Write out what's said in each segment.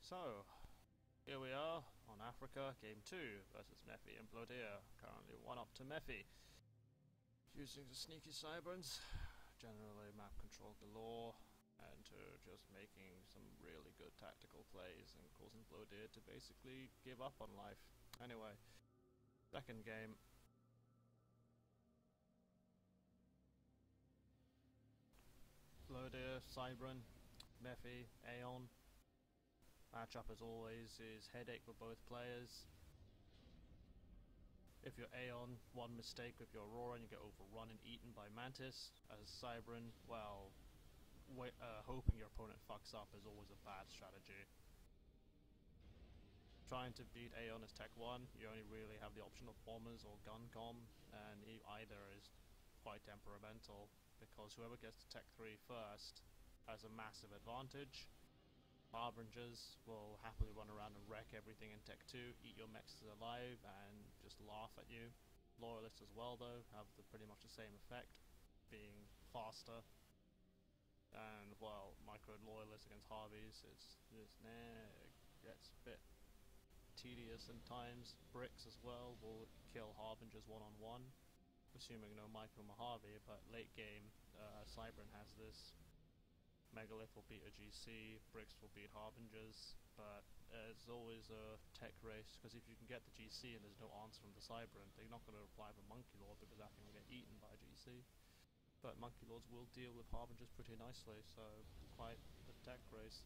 So, here we are on Africa, Game 2 versus Mephi and Blodir. Currently 1-up to Mephi. Using the sneaky Cyberns, generally map control galore, and to just making some really good tactical plays and causing Blodir to basically give up on life. Anyway, second game. Blodir, Cybern, Mephi, Aeon. Matchup as always is headache for both players. If you're Aeon, one mistake with your Aurora and you get overrun and eaten by Mantis. As Cybern, well, hoping your opponent fucks up is always a bad strategy. Trying to beat Aeon as Tech 1, you only really have the option of Bombers or Gun Com, and either is quite temperamental, because whoever gets to Tech 3 first has a massive advantage. Harbingers will happily run around and wreck everything in Tech 2, eat your mechs alive, and just laugh at you. Loyalists as well, though, have pretty much the same effect, being faster. And, well, micro loyalists against Harveys, it gets a bit tedious in times. Bricks as well will kill Harbingers one-on-one, assuming no micro Mojave, but late game, Cybern has this. Megalith will beat a GC, Bricks will beat Harbingers, but it's always a tech race, because if you can get the GC and there's no answer from the Cybern, they're not going to reply for Monkey Lord because that thing will get eaten by GC. But Monkey Lords will deal with Harbingers pretty nicely, so quite the tech race.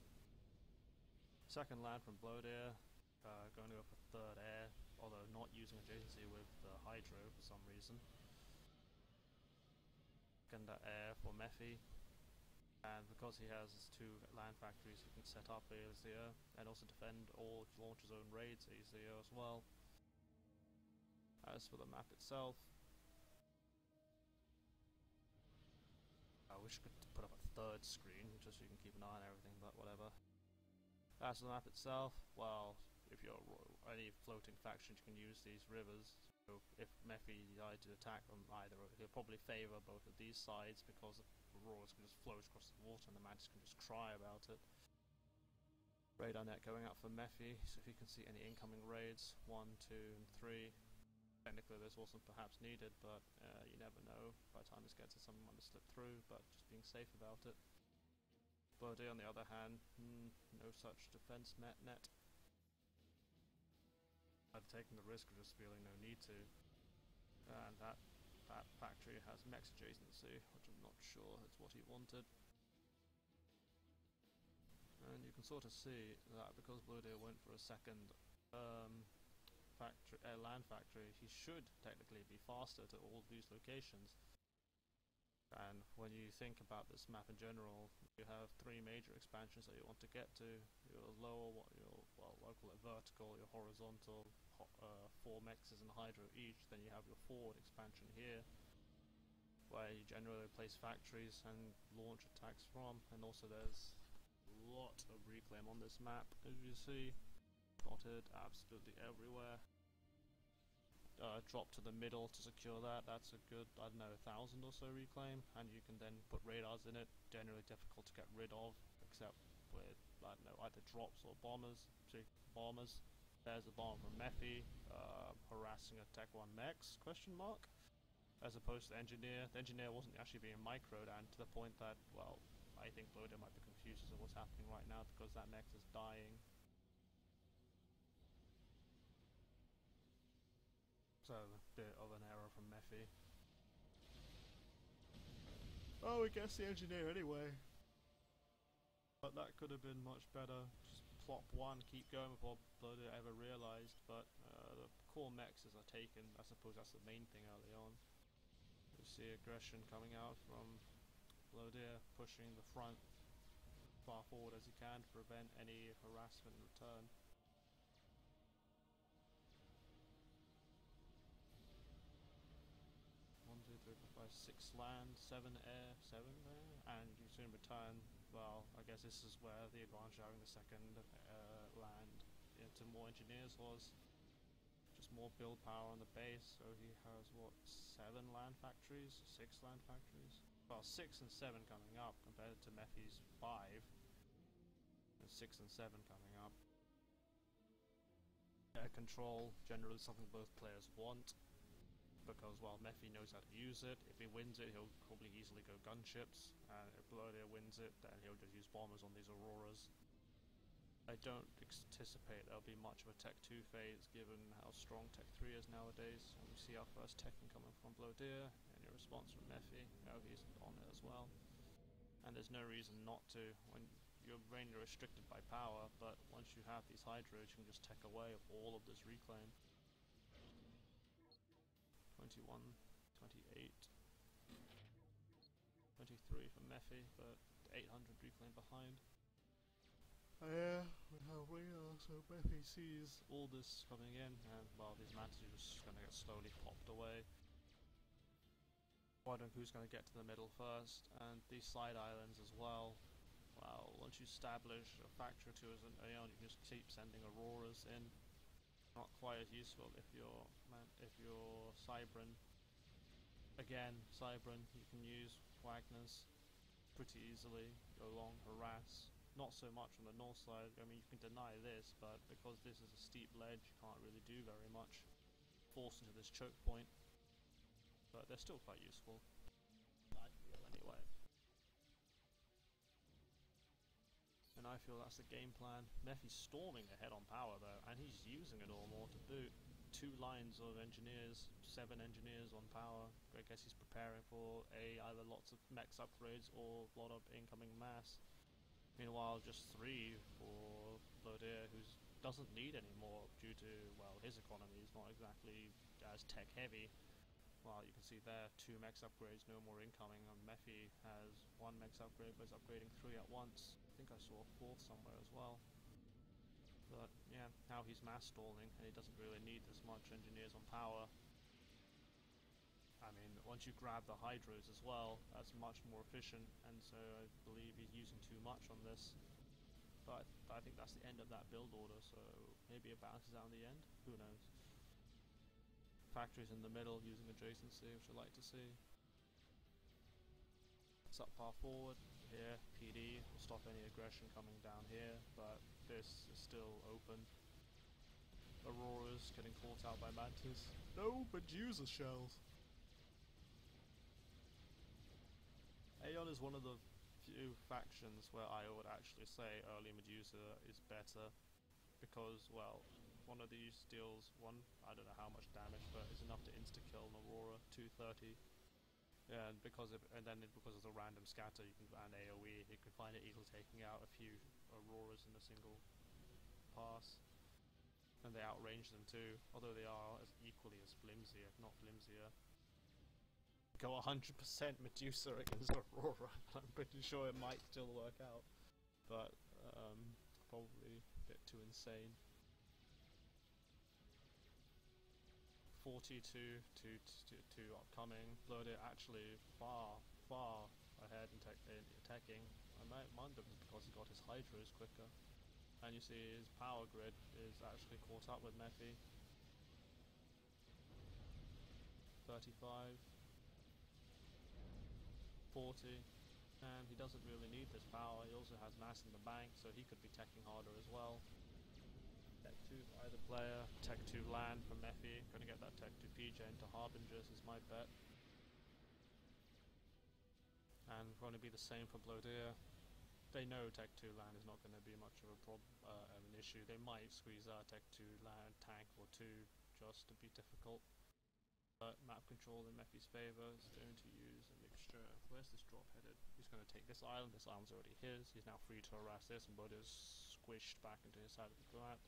Second land from Blodir, going to go for third air, although not using adjacency with the Hydro for some reason. Second air for Mephi. And because he has his 2 land factories, he can set up easier and also defend or launch his own raids easier as well. As for the map itself, I wish I could put up a third screen just so you can keep an eye on everything, but whatever. As for the map itself, well, if you're any floating faction, you can use these rivers. So if Mephi decides to attack them either, he'll probably favour both of these sides because the Auroras can just float across the water and the Mantis can just cry about it. Radar net going out for Mephi, so if you can see any incoming raids, 1, 2 and 3. Technically this wasn't perhaps needed, but you never know. By the time this gets to someone might slip through, but just being safe about it. Blodir on the other hand, no such defense net. I've taken the risk of just feeling no need to, and that factory has mechs adjacency, which I'm not sure is what he wanted. And you can sort of see that because Blodir went for a second land factory, he should technically be faster to all these locations. And when you think about this map in general, you have 3 major expansions that you want to get to. Your lower, I'll call it vertical, your horizontal, 4 mexes and Hydro each. Then you have your forward expansion here, where you generally place factories and launch attacks from. And also there's a lot of reclaim on this map, as you see, dotted absolutely everywhere. Drop to the middle to secure that. That's a good, I don't know, 1,000 or so reclaim, and you can then put radars in it. Generally difficult to get rid of, except with, I don't know, either drops or bombers. See, bombers. There's a bomb from Mephi, harassing a Tech 1 mechs, question mark, as opposed to the Engineer. The Engineer wasn't actually being microed, and to the point that, well, I think Blodir might be confused as to what's happening right now because that mech is dying. So, a bit of an error from Mephi. Oh, we guess the Engineer anyway. But that could have been much better. Just plop 1, keep going before Blodir ever realised, but the core mechs are taken. I suppose that's the main thing early on. You see aggression coming out from Blodir, pushing the front far forward as he can to prevent any harassment in return. 1, 2, 3, 4, 5, 6 land, 7 air, 7 there, and you soon return. Well, I guess this is where the advantage of having the second land into more engineers was. Just more build power on the base, so he has, what, 7 land factories? 6 land factories? Well, 6 and 7 coming up compared to Mephi's 5. And 6 and 7 coming up. Air control, generally something both players want, because, well, Mephi knows how to use it. If he wins it, he'll probably easily go gunships, and if Blodir wins it, then he'll just use bombers on these Auroras. I don't anticipate there'll be much of a Tech 2 phase, given how strong Tech 3 is nowadays. And we see our first Tekken coming from Blodir, and your response from Mephi. Oh, he's on it as well. And there's no reason not to, when you're mainly restricted by power, but once you have these Hydras, you can just tech away all of this reclaim. 21, 28, 23 for Mephi, but 800 reclaim behind. Yeah, we have radar, so Mephi sees all this coming in, and well, these mantis are just gonna get slowly popped away. Wondering who's gonna get to the middle first, and these side islands as well. Well, once you establish a factory or two as an Aeon, you can just keep sending Auroras in. Not quite as useful if you're Cybran. Again, Cybran, you can use Wagners pretty easily, go along, harass. Not so much on the north side. I mean, you can deny this, but because this is a steep ledge, you can't really do very much. Forced into this choke point, but they're still quite useful. I feel anyway. And I feel that's the game plan. Mephi's storming ahead on power though, and he's using it all more to boot. 2 lines of engineers, 7 engineers on power. I guess he's preparing for either lots of mechs upgrades or a lot of incoming mass. Meanwhile, just 3 for Blodir, who doesn't need any more due to, well, his economy is not exactly as tech heavy. Well, you can see there, 2 mechs upgrades, no more incoming, and Mephi has 1 mechs upgrade, but is upgrading 3 at once. I think I saw a 4th somewhere as well. But yeah, now he's mass stalling, and he doesn't really need as much engineers on power. I mean, once you grab the Hydras as well, that's much more efficient, and so I believe he's using too much on this. But I think that's the end of that build order, so maybe it balances out in the end, who knows. Factories in the middle using adjacency, which I like to see. Up path forward, here, PD will stop any aggression coming down here, but this is still open. Aurora's getting caught out by Mantis. No, Medusa shells! Aeon is one of the few factions where I would actually say early Medusa is better, because, well, one of these deals I don't know how much damage, but it's enough to insta-kill an Aurora, 230. Yeah, and because of the random scatter and AoE, you can find it easily taking out a few Auroras in a single pass. And they outrange them too, although they are equally as flimsy, if not flimsier. Go 100% Medusa against Aurora, I'm pretty sure it might still work out. But, probably a bit too insane. 42 to upcoming. Blodir actually far ahead in attacking. I might mind him because he got his Hydras quicker. And you see his power grid is actually caught up with Mephi. 35. 40. And he doesn't really need this power. He also has mass in the bank, so he could be teching harder as well. Tech 2 for either player, Tech 2 land from Mephi, gonna get that Tech 2 PJ into Harbingers is my bet. And going to be the same for Blodir. They know Tech 2 land is not going to be much of an issue. They might squeeze out Tech 2 land tank or 2 just to be difficult. But map control in Mephi's favour is going to use a mixture. Where's this drop headed? He's going to take this island's already his. He's now free to harass this, and Blodir's squished back into his side of the map.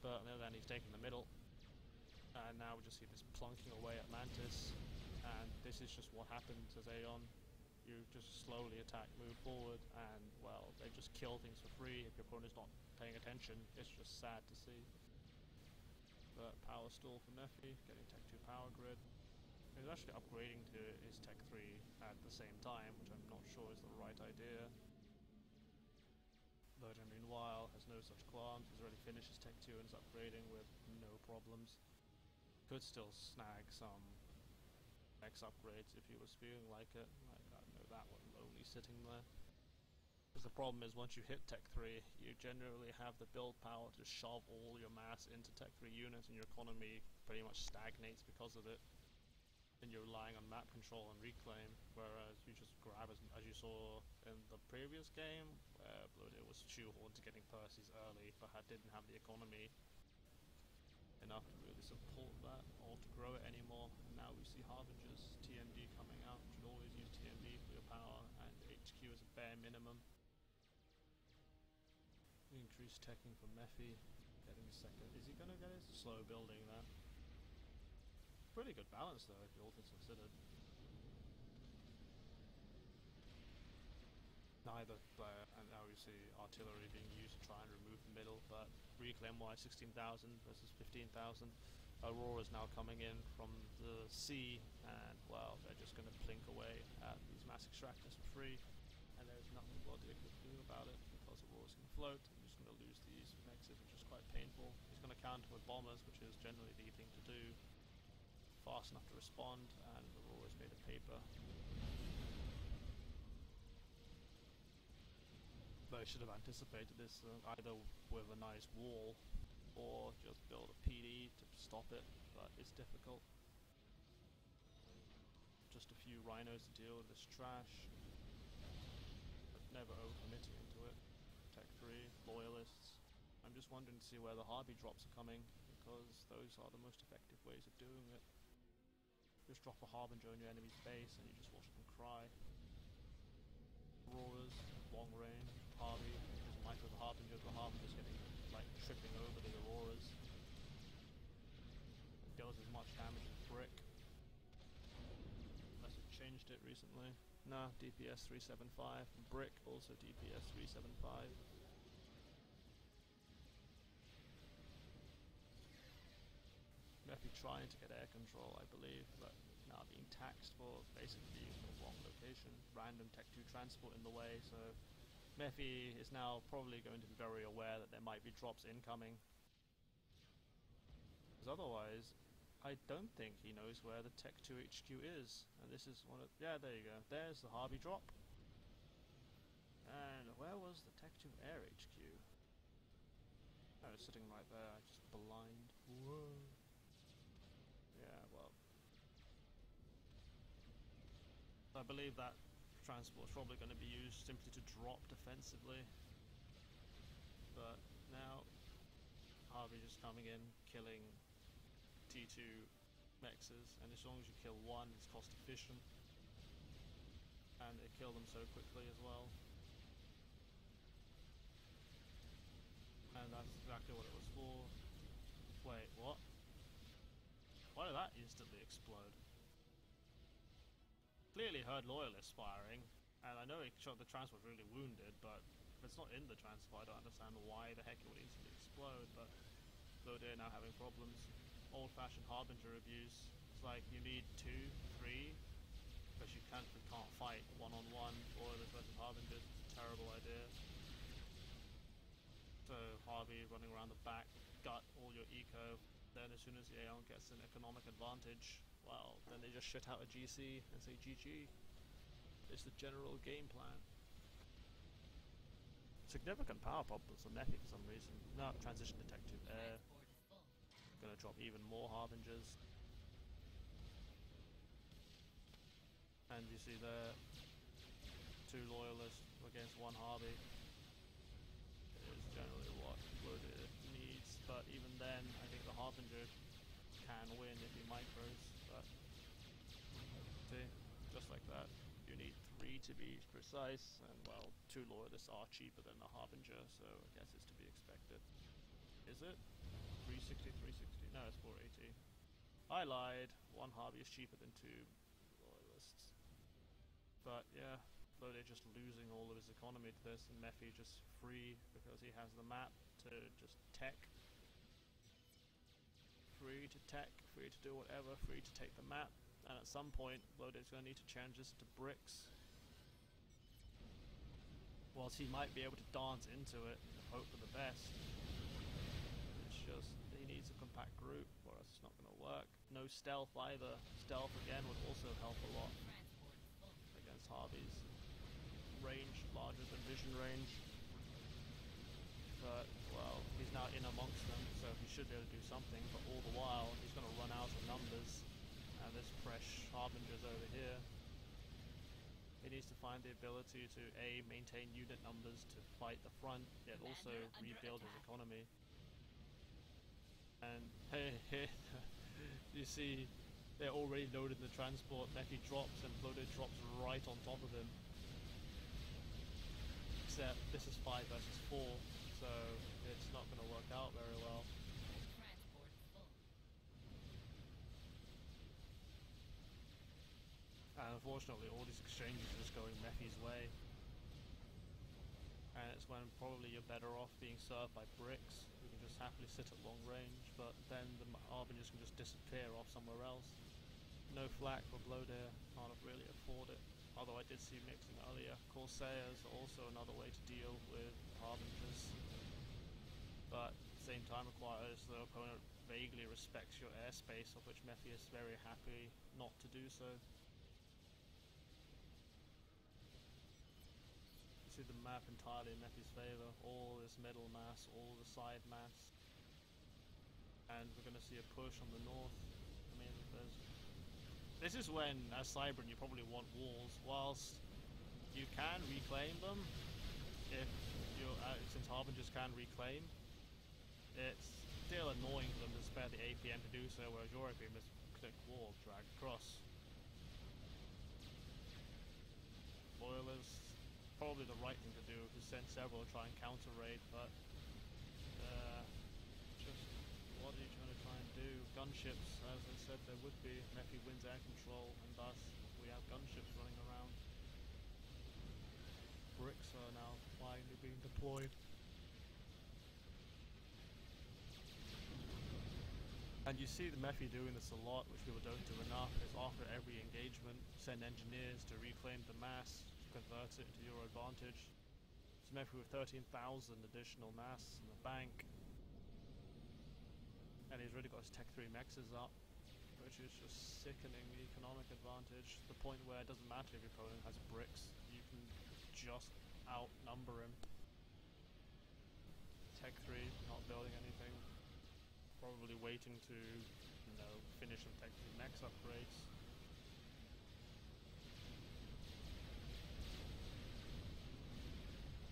But then he's taking the middle, and now we just see this plunking away at Mantis, and this is just what happens as Aeon. You just slowly attack, move forward, and well, they just kill things for free. If your opponent's not paying attention, it's just sad to see. But power stall for Mephi, getting Tech 2 power grid. He's actually upgrading to his Tech 3 at the same time, which I'm not sure is the right idea. Blodir, meanwhile, has no such qualms. He's already finished his Tech 2 and is upgrading with no problems. Could still snag some X upgrades if he was feeling like it. I don't know that one only sitting there. Because the problem is once you hit Tech 3, you generally have the build power to shove all your mass into Tech 3 units and your economy pretty much stagnates because of it. And you're relying on map control and reclaim, whereas you just grab as you saw in the previous game, where Blodir was shoehorned to getting Percy's early, but didn't have the economy enough to really support that or to grow it anymore. And now we see Harbingers, TMD coming out. You should always use TMD for your power, and HQ is a bare minimum. Increased teching for Mephi, getting a second. Is he gonna get it? Slow building that. Pretty good balance though, if all things considered. Neither player, and now we see artillery being used to try and remove the middle, but reclaim wise 16,000 versus 15,000. Aurora's now coming in from the sea, and well, they're just going to plink away at these mass extractors for free, and there's nothing Blodir could do about it because Aurora's going to float. I'm just going to lose these nexus, which is quite painful. He's going to counter with bombers, which is generally the thing to do. Fast enough to respond, and Aurora's made of paper. They should have anticipated this, either with a nice wall or just build a PD to stop it, but it's difficult. Just a few rhinos to deal with this trash, but never overcommitting into it. Tech 3, loyalists. I'm just wondering to see where the Harpy drops are coming, because those are the most effective ways of doing it. Just drop a Harbinger in your enemy's base and you just watch them cry. Auroras, long range, Harvey, just micro the Harbinger's getting, like, tripping over the Auroras. It deals as much damage as Brick. Unless it changed it recently. Nah, DPS 375. Brick also DPS 375. Mephi trying to get air control, I believe, but now being taxed for basically using the wrong location. Random Tech 2 transport in the way, so Mephi is now probably going to be very aware that there might be drops incoming. Because otherwise, I don't think he knows where the Tech 2 HQ is. And this is one of... yeah, there you go. There's the Harvey drop. And where was the Tech 2 Air HQ? Oh, it's sitting right there, just blind. Whoa. Yeah, well, I believe that transport is probably going to be used simply to drop defensively, but now Harvey just coming in, killing T2 mexes, and as long as you kill one, it's cost efficient, and they kill them so quickly as well, and that's exactly what it was for. Wait, what? Why did that instantly explode? Clearly heard loyalists firing, and I know it shot the transport really wounded, but if it's not in the transport, I don't understand why the heck it would instantly explode. But Blodir now having problems. Old-fashioned Harbinger abuse. It's like you need 2, 3, because you can't fight one-on-one. Loyalists versus Harbingers. It's a terrible idea. So Harvey running around the back, gut all your eco. Then as soon as the Aeon gets an economic advantage, well, then they just shit out a GC and say GG. It's the general game plan. Significant power problems on Mephi for some reason. No, transition detective air. Gonna drop even more Harbingers. And you see there, 2 loyalists against 1 Harvey. Is generally what Blodir needs, but even then, I think the Harbinger can win if he micros, but see, just like that, you need 3 to be precise, and well, 2 loyalists are cheaper than the Harbinger, so I guess it's to be expected. Is it? 360, 360, no, it's 480. I lied, 1 Harvey is cheaper than 2 loyalists. But yeah, Blodir just losing all of his economy to this, and Mephi just free because he has the map to just tech. Free to tech, free to do whatever, free to take the map, and at some point Blodir's going to need to change this to bricks. Whilst he might be able to dance into it and hope for the best, it's just, he needs a compact group or else it's not going to work. No stealth either. Stealth again would also help a lot against Harvey's range larger than vision range. But, well, he's now in amongst them, so he should be able to do something, but all the while, he's going to run out of numbers. And this fresh Harbinger's over here. He needs to find the ability to A, maintain unit numbers to fight the front, yet also rebuild his economy. And hey, you see, they're already loaded in the transport. Mephi drops and Blodir drops right on top of him. Except this is 5 versus 4, so it's not going to work out very well. And unfortunately, all these exchanges are just going Mephi's way. And it's when probably you're better off being served by bricks, who can just happily sit at long range, but then the Harbingers can just disappear off somewhere else. No flak for Blodir, can't really afford it. Although I did see mixing earlier. Corsairs are also another way to deal with Harbingers. But at the same time requires the opponent vaguely respects your airspace, of which Mephi is very happy not to do so. See the map entirely in Mephi's favour, all this middle mass, all the side mass, and we're going to see a push on the north. I mean, this is when, as Cybran, you probably want walls, whilst you can reclaim them, if you're, since Harbingers can reclaim, it's still annoying for them to spare the APM to do so, whereas your APM is click wall, drag across. Loyalists, probably the right thing to do is send several and try and counter raid, but just what are you trying to do? Gunships, as I said, there would be. Mephi wins air control, and thus we have gunships running around. Bricks are now finally being deployed. And you see the Mephi doing this a lot, which people don't do enough, is after every engagement, send engineers to reclaim the mass, convert it into your advantage. So Mephi with 13,000 additional mass in the bank. And he's really got his Tech 3 mexes up, which is just sickening the economic advantage. The point where it doesn't matter if your opponent has bricks, you can just outnumber him. Tech 3, not building anything. Probably waiting to, you know, finish some Tech 3 mex upgrades.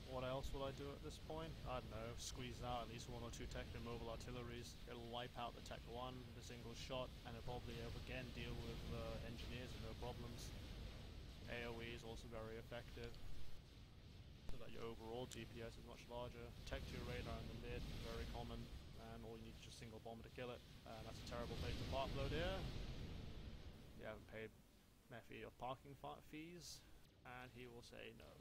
What else will I do at this point? I don't know, squeeze out at least 1 or 2 Tech mobile artilleries. It'll wipe out the Tech 1 with a single shot, and it'll probably again deal with engineers with no problems. AoE is also very effective, so that your overall DPS is much larger. Tech 2 radar in the mid, very common, and all you need is just single bomber to kill it. And that's a terrible place to park Blodir. You haven't paid Mephi your parking fees, and he will say no.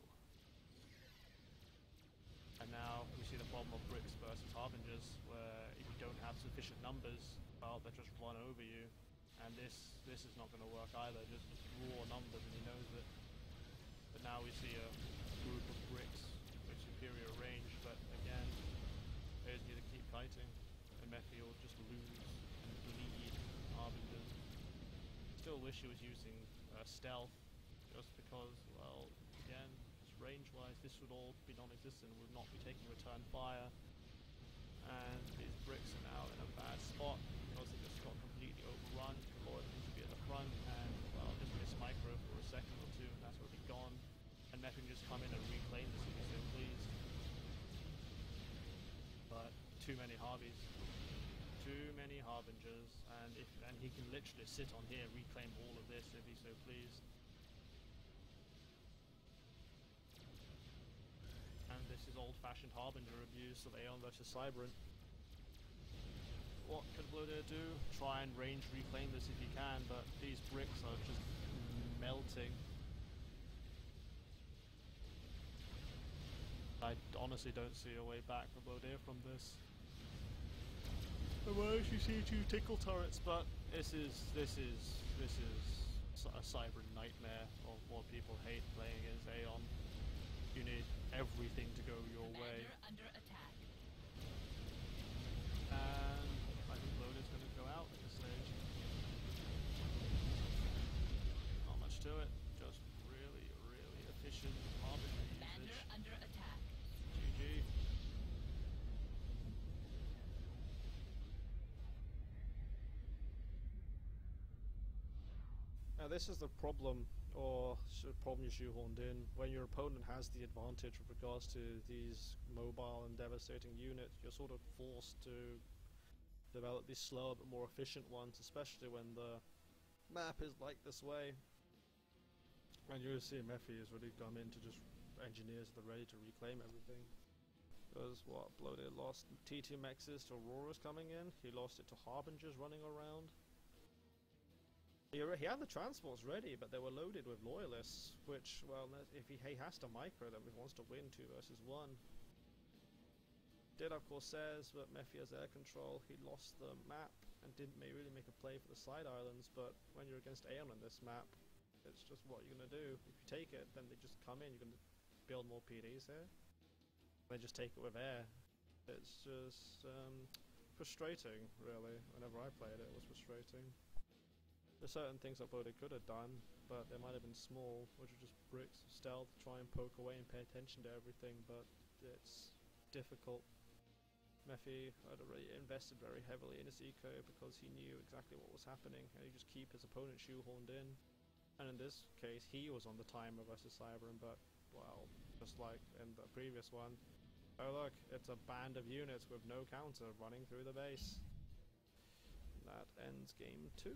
And now we see the problem of bricks versus Harbingers, where if you don't have sufficient numbers, well, they just run over you. And this is not going to work either, just raw numbers and he knows it. But now we see a group of bricks with superior range, but again, they just need to keep fighting. And Mephi will just lose and bleed Harbingers. Still wish he was using stealth, just because, well, again, range-wise, this would all be non-existent, would not be taking return fire. And these bricks are now in a bad spot, because they just got completely overrun. Blodir needs to be at the front, and, well, just miss micro for a second or two, and that's already gone. And Mephi can just come in and reclaim this if he's so pleased. But too many Harbies. Too many Harbingers, and he can literally sit on here, reclaim all of this if he's so pleased. And this is old-fashioned Harbinger abuse of Aeon versus Cybran. What can Blodir do? Try and range reclaim this if he can, but these bricks are just melting. I honestly don't see a way back for Blodir from this. Well, you see 2 tickle turrets, but this is a Cybran nightmare of what people hate playing as Aeon. You need everything to go your way. Under attack. And I think Blodir's going to go out at this stage. Not much to it, just really, really efficient Harbinger Now this is the problem, or problem you shoehorned in. When your opponent has the advantage with regards to these mobile and devastating units, you're sort of forced to develop these slower but more efficient ones, especially when the map is like this way. And you see Mephi has really come in to just engineers that are ready to reclaim everything. Because what, Blodir lost T2 Mexes to Auroras coming in, he lost it to Harbingers running around. He had the transports ready, but they were loaded with loyalists, which, well, if he has to micro them if he wants to win 2 versus 1. Did have Corsairs, but Mephi has air control. He lost the map and didn't really make a play for the side islands, but when you're against Aeon on this map, it's just what you're going to do. If you take it, then they just come in, you're going to build more PDs here. They just take it with air. It's just frustrating, really. Whenever I played it, it was frustrating. There's certain things that Blodir could have done, but they might have been small, which are just bricks of stealth, try and poke away and pay attention to everything, but it's difficult. Mephi had already invested very heavily in his eco because he knew exactly what was happening, and he just keep his opponent shoehorned in. And in this case, he was on the timer versus Cybern, but, well, just like in the previous one, oh look, it's a band of units with no counter running through the base. That ends game 2.